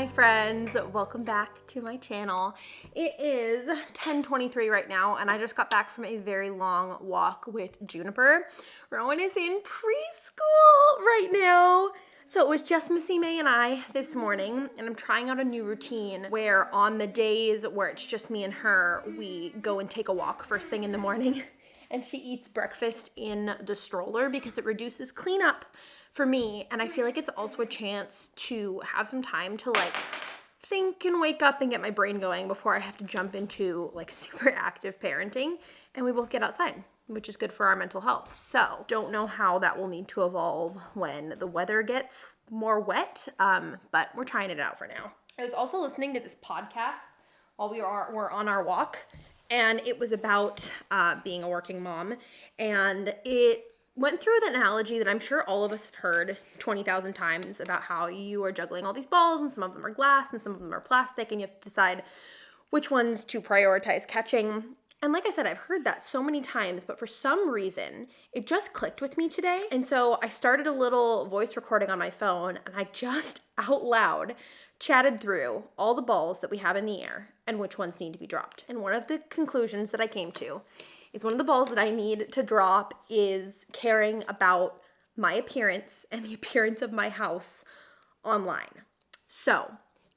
my friends, welcome back to my channel. It is 10:23 right now and I just got back from a very long walk with Juniper. Rowan is in preschool right now. So it was just Missy May and I this morning, and I'm trying out a new routine where on the days where it's just me and her, we go and take a walk first thing in the morning and she eats breakfast in the stroller because it reduces cleanup for me, and I feel like it's also a chance to have some time to like think and wake up and get my brain going before I have to jump into like super active parenting, and we both get outside, which is good for our mental health. So don't know how that will need to evolve when the weather gets more wet, but we're trying it out for now. I was also listening to this podcast while we were on our walk, and it was about being a working mom, and it went through the analogy that I'm sure all of us have heard 20,000 times about how you are juggling all these balls and some of them are glass and some of them are plastic and you have to decide which ones to prioritize catching. And like I said, I've heard that so many times, but for some reason, it just clicked with me today. And so I started a little voice recording on my phone and I just out loud chatted through all the balls that we have in the air and which ones need to be dropped. And one of the conclusions that I came to is one of the balls that I need to drop is caring about my appearance and the appearance of my house online. So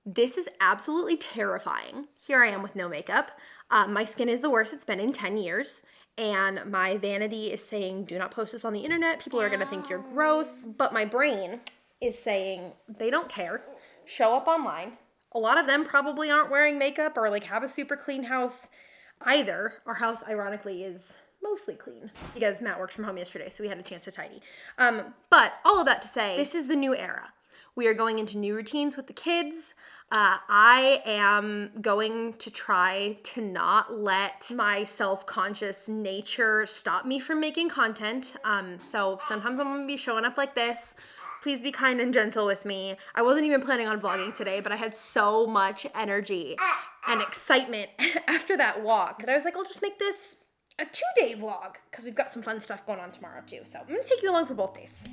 this is absolutely terrifying. Here I am with no makeup. My skin is the worst it's been in 10 years. And my vanity is saying, do not post this on the internet. People are gonna think you're gross. But my brain is saying, they don't care. Show up online. A lot of them probably aren't wearing makeup or like have a super clean house either. Our house, ironically, is mostly clean because Matt worked from home yesterday, so we had a chance to tidy. But all of that to say, this is the new era. We are going into new routines with the kids. I am going to try to not let my self-conscious nature stop me from making content. So sometimes I'm gonna be showing up like this. Please be kind and gentle with me. I wasn't even planning on vlogging today, but I had so much energy and excitement after that walk that I was like, I'll just make this a 2-day vlog because we've got some fun stuff going on tomorrow too. So I'm gonna take you along for both days.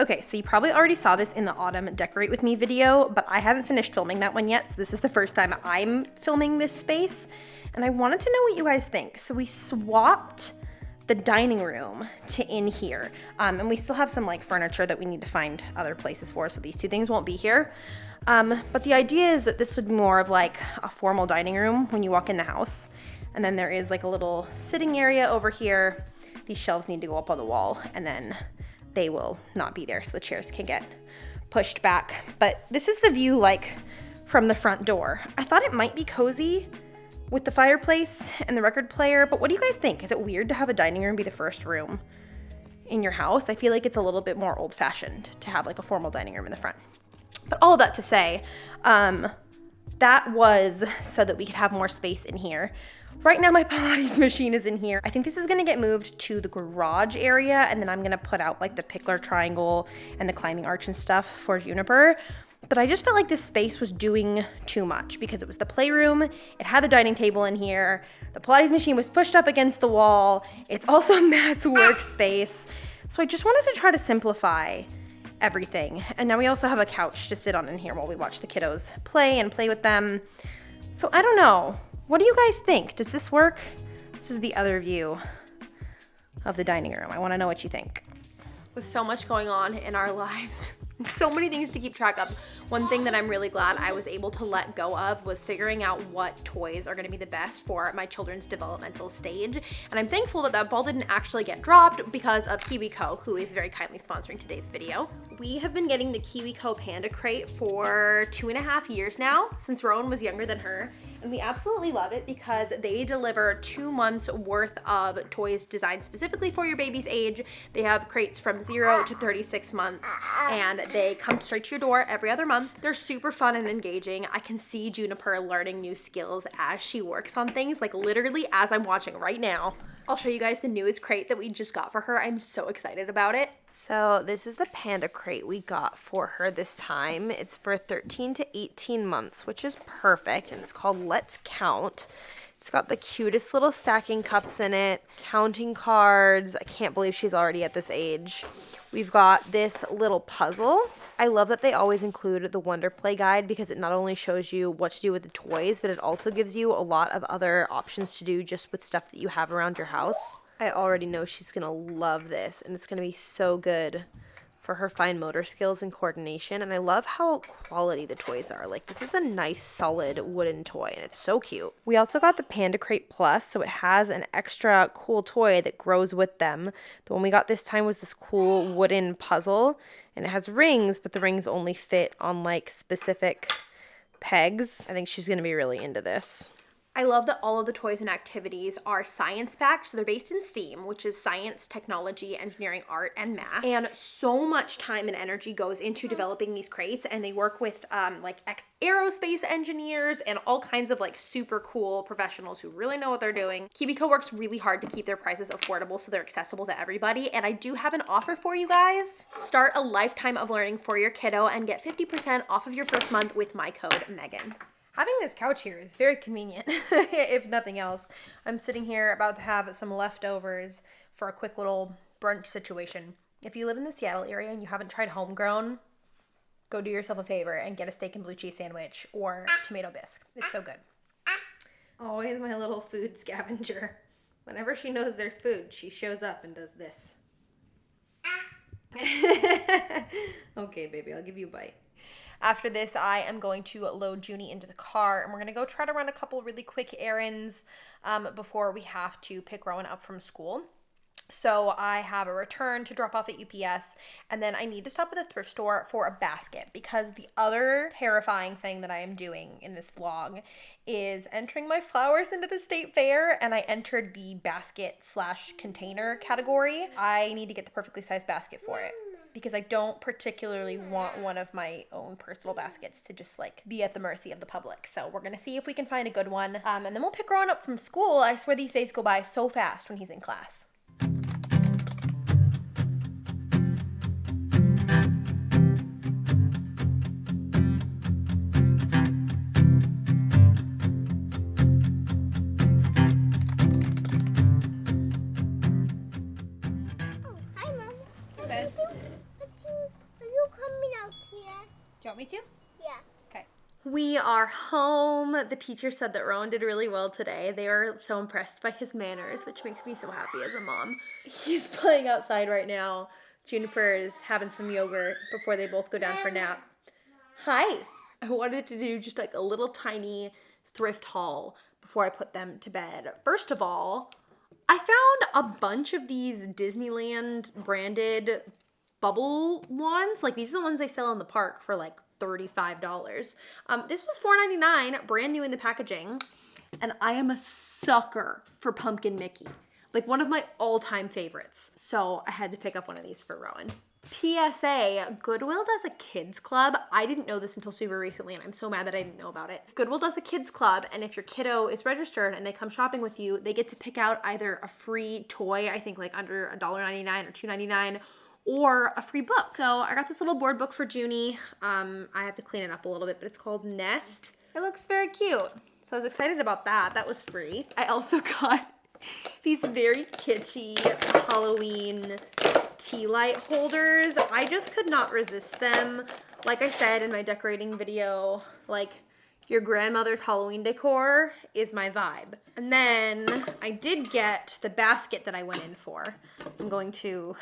Okay, so you probably already saw this in the autumn decorate with me video, but I haven't finished filming that one yet. So this is the first time I'm filming this space and I wanted to know what you guys think. So we swapped the dining room to in here. And we still have some like furniture that we need to find other places for, so these two things won't be here. But the idea is that this would be more of like a formal dining room when you walk in the house. And then there is like a little sitting area over here. These shelves need to go up on the wall and then they will not be there so the chairs can get pushed back. But this is the view like from the front door. I thought it might be cozy with the fireplace and the record player, but what do you guys think? Is it weird to have a dining room be the first room in your house? I feel like it's a little bit more old-fashioned to have like a formal dining room in the front. But all of that to say, that was so that we could have more space in here. Right now my Pilates machine is in here. I think this is gonna get moved to the garage area, and then I'm gonna put out like the pickler triangle and the climbing arch and stuff for Juniper. But I just felt like this space was doing too much because it was the playroom, it had the dining table in here, the Pilates machine was pushed up against the wall, it's also Matt's workspace. So I just wanted to try to simplify everything. And now we also have a couch to sit on in here while we watch the kiddos play and play with them. So I don't know. What do you guys think? Does this work? This is the other view of the dining room. I want to know what you think. With so much going on in our lives, so many things to keep track of. One thing that I'm really glad I was able to let go of was figuring out what toys are gonna be the best for my children's developmental stage. And I'm thankful that that ball didn't actually get dropped because of Kibiko, who is very kindly sponsoring today's video. We have been getting the Kibiko Panda Crate for 2.5 years now, since Rowan was younger than her. And we absolutely love it because they deliver 2 months worth of toys designed specifically for your baby's age. They have crates from 0 to 36 months and they come straight to your door every other month. They're super fun and engaging. I can see Juniper learning new skills as she works on things, like literally as I'm watching right now. I'll show you guys the newest crate that we just got for her. I'm so excited about it. So this is the Panda Crate we got for her this time. It's for 13 to 18 months, which is perfect. And it's called Let's Count. It's got the cutest little stacking cups in it, counting cards. I can't believe she's already at this age. We've got this little puzzle. I love that they always include the Wonder Play guide because it not only shows you what to do with the toys, but it also gives you a lot of other options to do just with stuff that you have around your house. I already know she's gonna love this, and it's gonna be so good for her fine motor skills and coordination. And I love how quality the toys are. Like, this is a nice solid wooden toy, and it's so cute. We also got the Panda Crate Plus, so it has an extra cool toy that grows with them. The one we got this time was this cool wooden puzzle, and it has rings, but the rings only fit on like specific pegs. I think she's gonna be really into this. I love that all of the toys and activities are science-backed. So they're based in STEAM, which is science, technology, engineering, art, and math. And so much time and energy goes into developing these crates, and they work with like aerospace engineers and all kinds of like super cool professionals who really know what they're doing. Kibiko works really hard to keep their prices affordable so they're accessible to everybody. And I do have an offer for you guys. Start a lifetime of learning for your kiddo and get 50% off of your first month with my code Megan. Having this couch here is very convenient, if nothing else. I'm sitting here about to have some leftovers for a quick little brunch situation. If you live in the Seattle area and you haven't tried homegrown, go do yourself a favor and get a steak and blue cheese sandwich or tomato bisque. It's so good. Always my little food scavenger. Whenever she knows there's food, she shows up and does this. Okay, baby, I'll give you a bite. After this, I am going to load Junie into the car, and we're going to go try to run a couple really quick errands before we have to pick Rowan up from school. So I have a return to drop off at UPS, and then I need to stop at the thrift store for a basket, because the other terrifying thing that I am doing in this vlog is entering my flowers into the state fair, and I entered the basket/container category. I need to get the perfectly sized basket for it, because I don't particularly want one of my own personal baskets to just like be at the mercy of the public. So we're gonna see if we can find a good one. And then we'll pick Rowan up from school. I swear these days go by so fast when he's in class. Do you want me to? Yeah. Okay. We are home. The teacher said that Rowan did really well today. They were so impressed by his manners, which makes me so happy as a mom. He's playing outside right now. Juniper is having some yogurt before they both go down for a nap. Hi. I wanted to do just like a little tiny thrift haul before I put them to bed. First of all, I found a bunch of these Disneyland branded bubble ones. Like, these are the ones they sell in the park for like $35. This was $4.99, brand new in the packaging, and I am a sucker for Pumpkin Mickey, like one of my all-time favorites. So I had to pick up one of these for Rowan. PSA, Goodwill does a kids club. I didn't know this until super recently, and I'm so mad that I didn't know about it. Goodwill does a kids club, and if your kiddo is registered and they come shopping with you, they get to pick out either a free toy, I think like under $1.99 or $2.99, or a free book. So I got this little board book for Junie. I have to clean it up a little bit, but it's called Nest. It looks very cute. So I was excited about that. That was free. I also got these very kitschy Halloween tea light holders. I just could not resist them. Like I said in my decorating video, like, your grandmother's Halloween decor is my vibe. And then I did get the basket that I went in for. I'm going to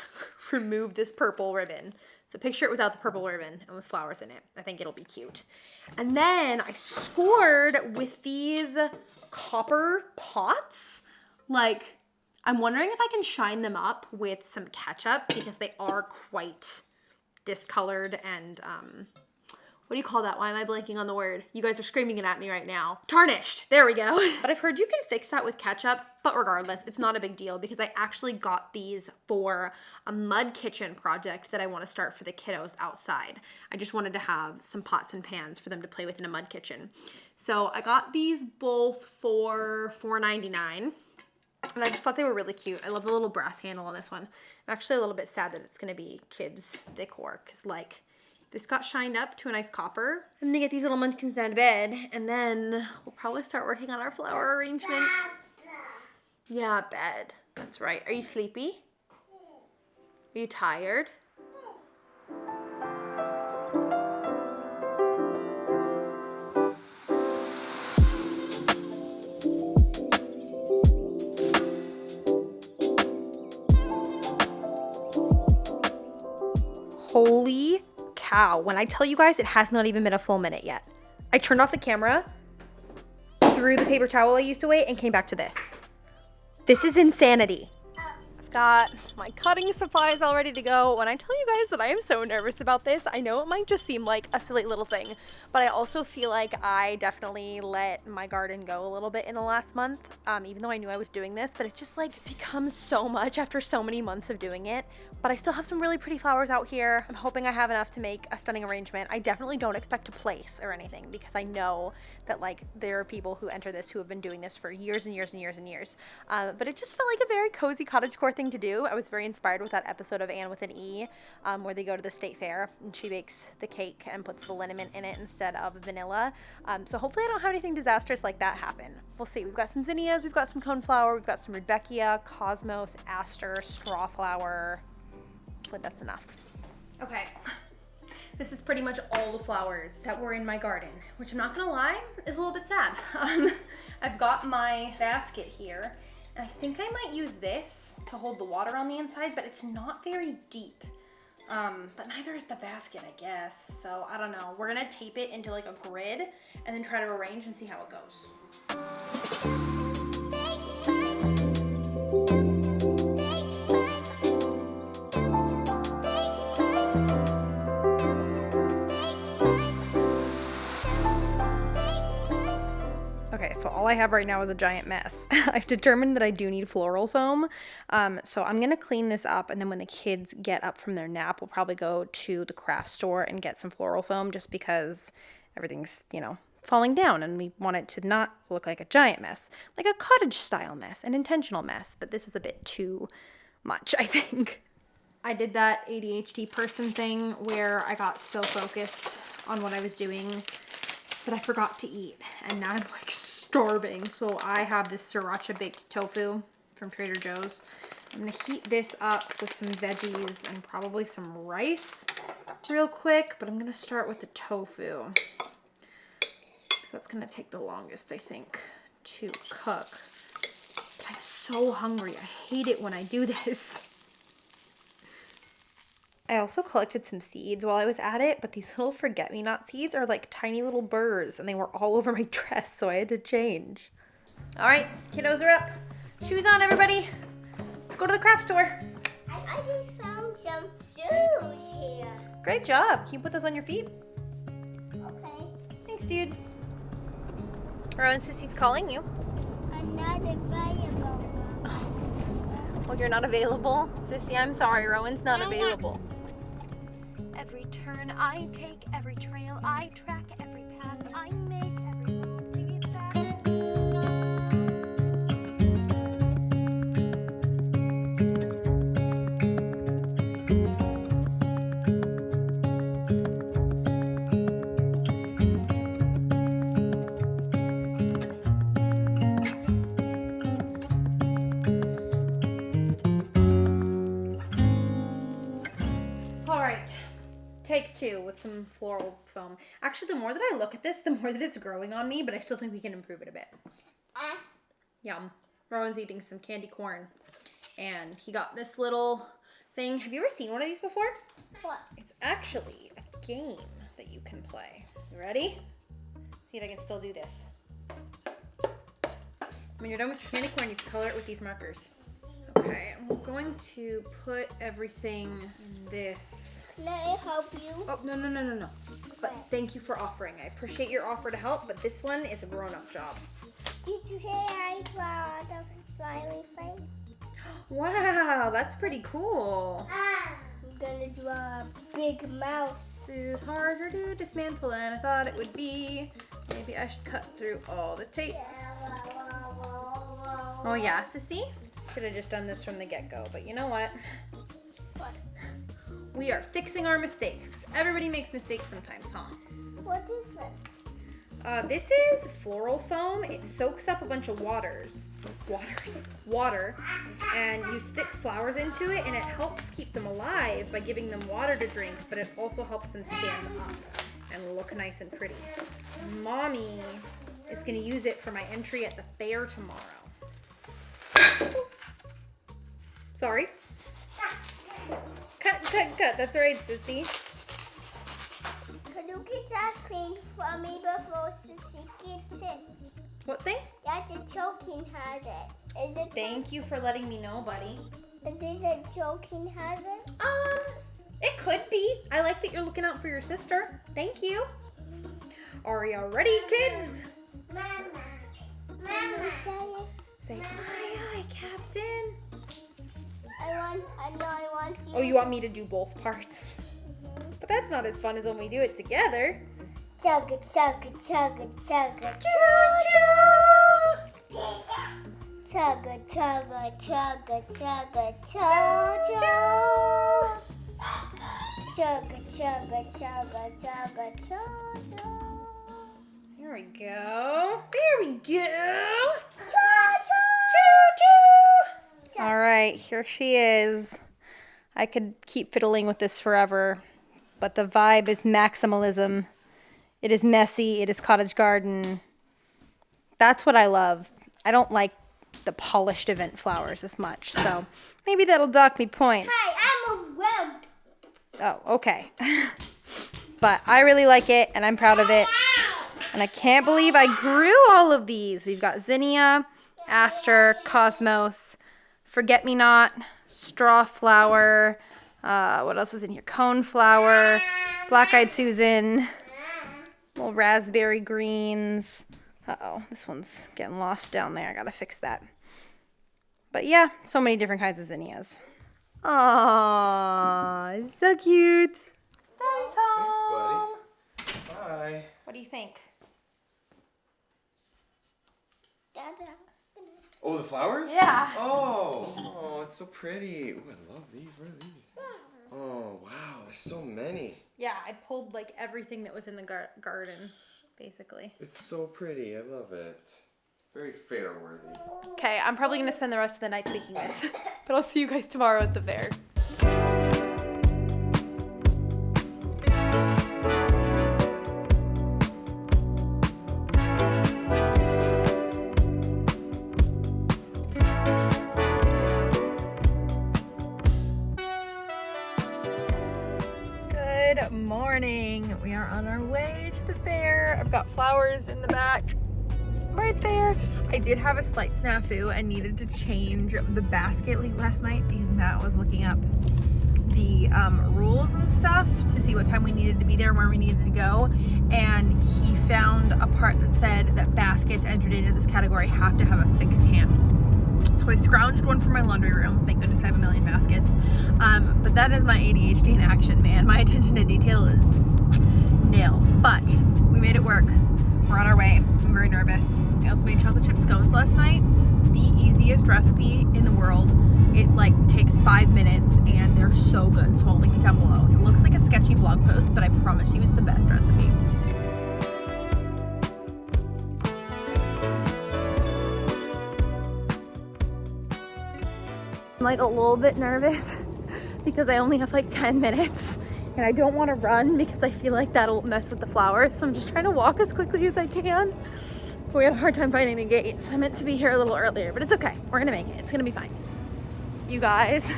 remove this purple ribbon. So picture it without the purple ribbon and with flowers in it. I think it'll be cute. And then I scored with these copper pots. Like, I'm wondering if I can shine them up with some ketchup, because they are quite discolored and, what do you call that? Why am I blanking on the word? You guys are screaming it at me right now. Tarnished. There we go. But I've heard you can fix that with ketchup, but regardless, it's not a big deal, because I actually got these for a mud kitchen project that I want to start for the kiddos outside. I just wanted to have some pots and pans for them to play with in a mud kitchen. So I got these both for $4.99. And I just thought they were really cute. I love the little brass handle on this one. I'm actually a little bit sad that it's going to be kids decor, because like, this got shined up to a nice copper. I'm gonna get these little munchkins down to bed, and then we'll probably start working on our flower arrangement. Yeah, bed. That's right. Are you sleepy? Are you tired? Holy cow. When I tell you guys, it has not even been a full minute yet. I turned off the camera, threw the paper towel I used away, and came back to this. This is insanity. I've got my cutting supplies all ready to go. When I tell you guys that I am so nervous about this, I know it might just seem like a silly little thing, but I also feel like I definitely let my garden go a little bit in the last month, even though I knew I was doing this, but it just like becomes so much after so many months of doing it. But I still have some really pretty flowers out here. I'm hoping I have enough to make a stunning arrangement. I definitely don't expect to place or anything because I know that like there are people who enter this who have been doing this for years and years and years and years. But it just felt like a very cozy cottagecore thing to do. I was very inspired with that episode of Anne with an E, where they go to the state fair and she bakes the cake and puts the liniment in it instead of vanilla. So hopefully I don't have anything disastrous like that happen. We'll see. We've got some zinnias, we've got some coneflower, we've got some rudbeckia, cosmos, aster, strawflower. Hopefully that's enough. Okay. This is pretty much all the flowers that were in my garden, which I'm not gonna lie, is a little bit sad. I've got my basket here, and I think I might use this to hold the water on the inside, but it's not very deep. But neither is the basket, I guess. So I don't know. We're gonna tape it into like a grid and then try to arrange and see how it goes. Okay, so all I have right now is a giant mess. I've determined that I do need floral foam. So I'm gonna clean this up, and then when the kids get up from their nap, we'll probably go to the craft store and get some floral foam just because everything's, you know, falling down and we want it to not look like a giant mess, like a cottage style mess, an intentional mess, but this is a bit too much, I think. I did that ADHD person thing where I got so focused on what I was doing that I forgot to eat, and now I'm like starving. So I have this sriracha baked tofu from Trader Joe's. I'm gonna heat this up with some veggies and probably some rice real quick, but I'm gonna start with the tofu because that's gonna take the longest, I think, to cook. But I'm so hungry. I hate it when I do this. I also collected some seeds while I was at it, but these little forget-me-not seeds are like tiny little burrs, and they were all over my dress, so I had to change. All right, kiddos are up. Shoes on, everybody. Let's go to the craft store. I just found some shoes here. Great job. Can you put those on your feet? Okay. Thanks, dude. Rowan, Sissy's calling you. I'm not available. Well, you're not available? Sissy, I'm sorry. Rowan's not available. Every turn I take, every trail I track, every path I make, every road leads back. All right. Take two with some floral foam. Actually, the more that I look at this, the more that it's growing on me, but I still think we can improve it a bit. Yum. Rowan's eating some candy corn, and he got this little thing. Have you ever seen one of these before? What? It's actually a game that you can play. You ready? See if I can still do this. When you're done with your candy corn, you can color it with these markers. Okay, I'm going to put everything in this. Can I help you? Oh, no. But thank you for offering. I appreciate your offer to help, but this one is a grown-up job. Did you say I draw the smiley face? Wow, that's pretty cool. I'm gonna draw a big mouth. This is harder to dismantle than I thought it would be. Maybe I should cut through all the tape. Oh yeah, Sissy? Should have just done this from the get-go, but you know what? What? We are fixing our mistakes. Everybody makes mistakes sometimes, huh? What is it? This is floral foam. It soaks up a bunch of water, and you stick flowers into it, and it helps keep them alive by giving them water to drink, but it also helps them stand up and look nice and pretty. Mommy is gonna use it for my entry at the fair tomorrow. Sorry. Cut cut. That's right, sissy. Could you get that thing for me before Sissy gets it? What thing? That's a choking hazard. Is it? Thank you for letting me know, buddy. Is it a choking hazard? It could be. I like that you're looking out for your sister. Thank you. Are you ready, kids? Mama. Say aye, aye, Captain. I want you. Oh, you want me to do both parts? But that's not as fun as when we do it together. Chugga, chugga, chugga, chugga. Choo-choo! Chugga, chugga, chugga, chugga, choo-choo. Chugga, chugga, chugga, chugga, choo-choo. There we go. There we go. Choo-choo. Choo-choo! All right, here she is. I could keep fiddling with this forever, but the vibe is maximalism. It is messy. It is cottage garden. That's what I love. I don't like the polished event flowers as much, so maybe that'll dock me points. Hey, I'm a road. Oh, okay. But I really like it, and I'm proud of it. And I can't believe I grew all of these. We've got zinnia, aster, cosmos, forget-me-not, straw flower. What else is in here? Coneflower, black-eyed Susan, little raspberry greens. Uh-oh, this one's getting lost down there. I gotta fix that. But yeah, so many different kinds of zinnias. Aww, so cute. Daddy's home. Thanks, buddy. Bye. What do you think? Dada. Oh, the flowers? Yeah. Oh, it's so pretty. Oh, I love these. What are these? Oh, wow, there's so many. Yeah, I pulled like everything that was in the garden, basically. It's so pretty. I love it. Very fair-worthy. Okay, I'm probably gonna spend the rest of the night making this, but I'll see you guys tomorrow at the fair. Good morning. We are on our way to the fair. I've got flowers in the back right there. I did have a slight snafu and needed to change the basket late last night because Matt was looking up the rules and stuff to see what time we needed to be there and where we needed to go, and he found a part that said that baskets entered into this category have to have a fixed handle. So I scrounged one for my laundry room. Thank goodness I have a million baskets. But that is my ADHD in action, man. My attention to detail is nil. But we made it work. We're on our way. I'm very nervous. I also made chocolate chip scones last night. The easiest recipe in the world. It like takes 5 minutes and they're so good. So I'll link it down below. It looks like a sketchy blog post, but I promise you it's the best recipe. I'm like a little bit nervous because I only have like 10 minutes and I don't want to run because I feel like that'll mess with the flowers. So I'm just trying to walk as quickly as I can. But we had a hard time finding the gate, so I meant to be here a little earlier, but it's okay. We're gonna make it. It's gonna be fine. You guys,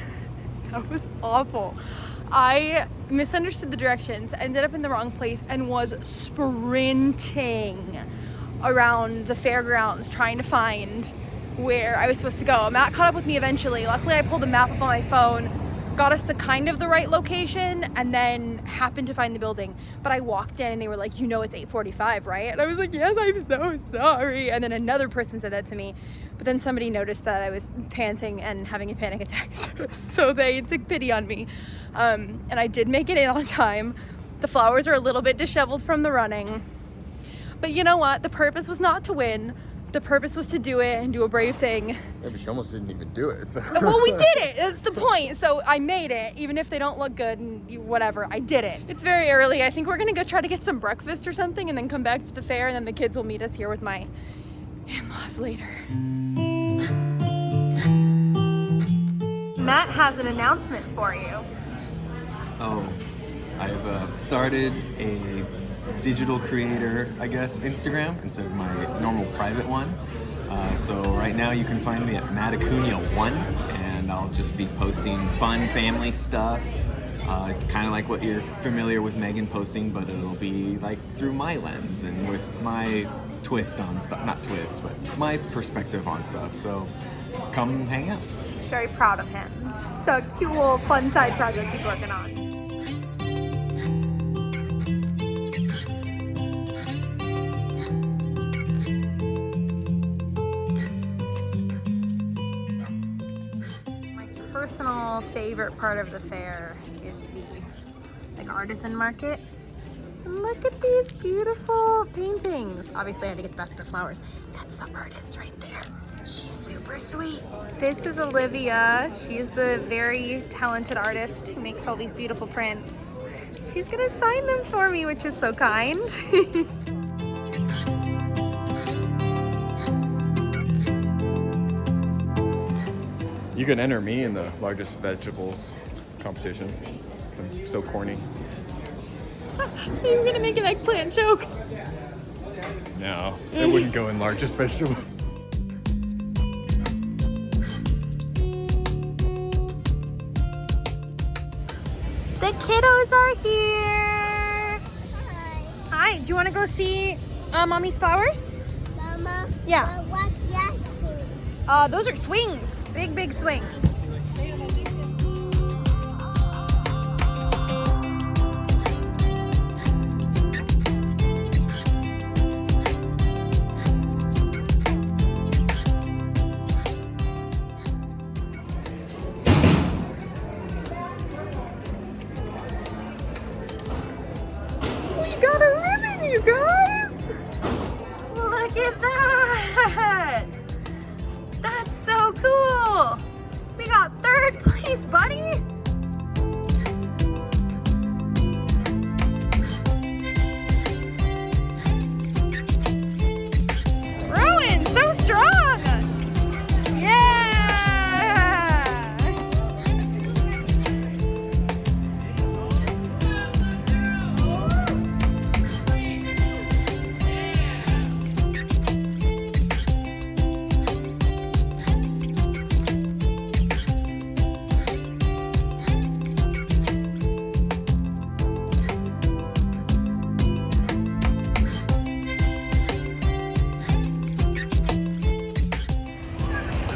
that was awful. I misunderstood the directions, ended up in the wrong place, and was sprinting around the fairgrounds trying to find where I was supposed to go. Matt caught up with me eventually. Luckily, I pulled the map up on my phone, got us to kind of the right location, and then happened to find the building. But I walked in and they were like, you know it's 8:45, right? And I was like, yes, I'm so sorry. And then another person said that to me. But then somebody noticed that I was panting and having a panic attack. So they took pity on me. And I did make it in on time. The flowers are a little bit disheveled from the running. But you know what? The purpose was not to win. The purpose was to do it and do a brave thing. Yeah, but she almost didn't even do it. So. Well, we did it. That's the point. So I made it, even if they don't look good and whatever. I did it. It's very early. I think we're gonna go try to get some breakfast or something and then come back to the fair, and then the kids will meet us here with my in-laws later. Matt has an announcement for you. Oh, I've started a digital creator, I guess, Instagram instead of my normal private one. So right now you can find me at Matacunia1, and I'll just be posting fun family stuff, kind of like what you're familiar with Megan posting, but it'll be like through my lens and with my twist on stuff. Not twist, but my perspective on stuff. So come hang out. Very proud of him. So cool, fun side project he's working on. Personal favorite part of the fair is the artisan market. And look at these beautiful paintings. Obviously I had to get the basket of flowers. That's the artist right there. She's super sweet. This is Olivia. She's the very talented artist who makes all these beautiful prints. She's gonna sign them for me, which is so kind. You can enter me in the largest vegetables competition. I'm so corny. You were gonna make an eggplant joke. No, it wouldn't go in largest vegetables. The kiddos are here. Hi, do you wanna go see Mommy's flowers? Mama, Yeah. what's that thing? Those are swings. Big swings. We got a ribbon, you guys! Look at that! That's so cool! We got 3rd place, buddy! Rowan, so strong! Yeah!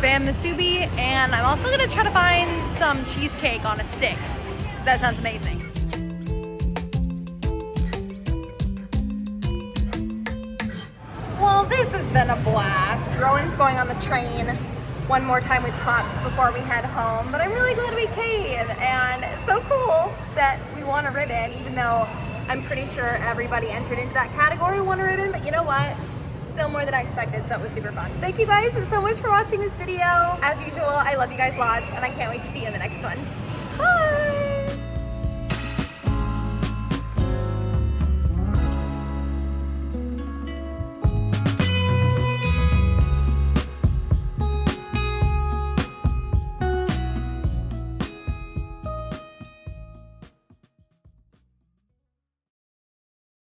Spam musubi, and I'm also gonna try to find some cheesecake on a stick. That sounds amazing. Well, this has been a blast. Rowan's going on the train one more time with Pops before we head home, but I'm really glad we came, and it's so cool that we won a ribbon, even though I'm pretty sure everybody entered into that category won a ribbon, but you know what? Still more than I expected, so it was super fun. Thank you guys so much for watching this video. As usual, I love you guys lots, and I can't wait to see you in the next one. Bye!